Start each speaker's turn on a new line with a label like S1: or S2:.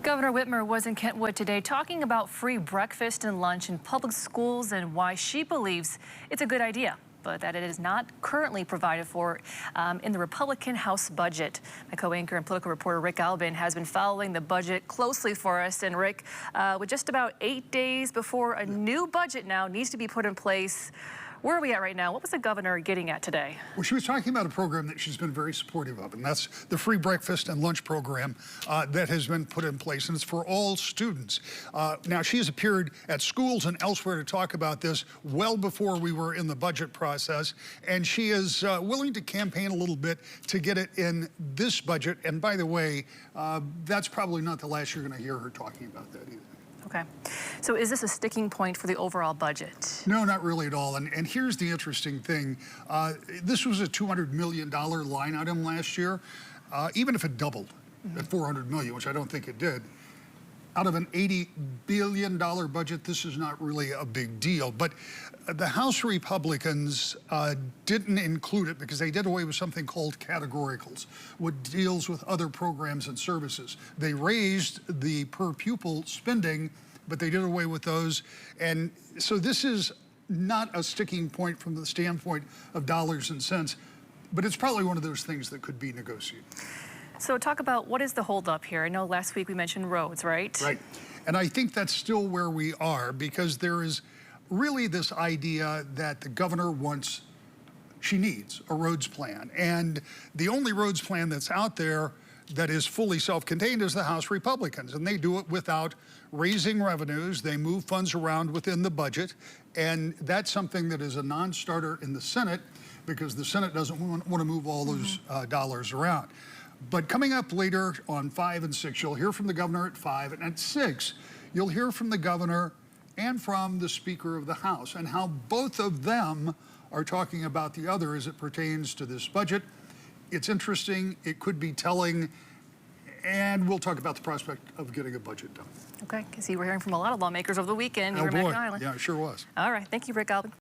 S1: Governor Whitmer was in Kentwood today talking about free breakfast and lunch in public schools and why she believes it's a good idea, but that it is not currently provided for in the Republican House budget. My co-anchor and political reporter Rick Albin has been following the budget closely for us. And Rick, with just about 8 days before a new budget now needs to be put in place, where are we at right now? What was the governor getting at today?
S2: Well, she was talking about a program that she's been very supportive of, and that's the free breakfast and lunch program that has been put in place, and it's for all students. Now, she has appeared at schools and elsewhere to talk about this well before we were in the budget process, and she is willing to campaign a little bit to get it in this budget. And by the way, that's probably not the last you're going to hear her talking about that either.
S1: Okay. So is this a sticking point for the overall budget?
S2: No, not really at all. And here's the interesting thing. This was a $200 million line item last year. Even if it doubled at $400 million, which I don't think it did, out of an $80 billion budget, this is not really a big deal. But the House Republicans didn't include it because they did away with something called categoricals, what deals with other programs and services. They raised the per pupil spending, but they did away with those. And so this is not a sticking point from the standpoint of dollars and cents, but it's probably one of those things that could be negotiated.
S1: So talk about what is the holdup here. I know last week we mentioned roads, right?
S2: Right. And I think that's still where we are, because there is really this idea that the governor wants, she needs a roads plan. And the only roads plan that's out there that is fully self-contained is the House Republicans. And they do it without raising revenues. They move funds around within the budget. And that's something that is a non-starter in the Senate, because the Senate doesn't want to move all those dollars around. But coming up later on 5 and 6, you'll hear from the governor at 5, and at 6, you'll hear from the governor and from the Speaker of the House, and how both of them are talking about the other as it pertains to this budget. It's interesting, it could be telling, and we'll talk about the prospect of getting a budget done.
S1: Okay, because you were hearing from a lot of lawmakers over the weekend. You
S2: Oh
S1: were
S2: boy,
S1: Island.
S2: yeah, it sure was.
S1: All right, thank you, Rick Albin.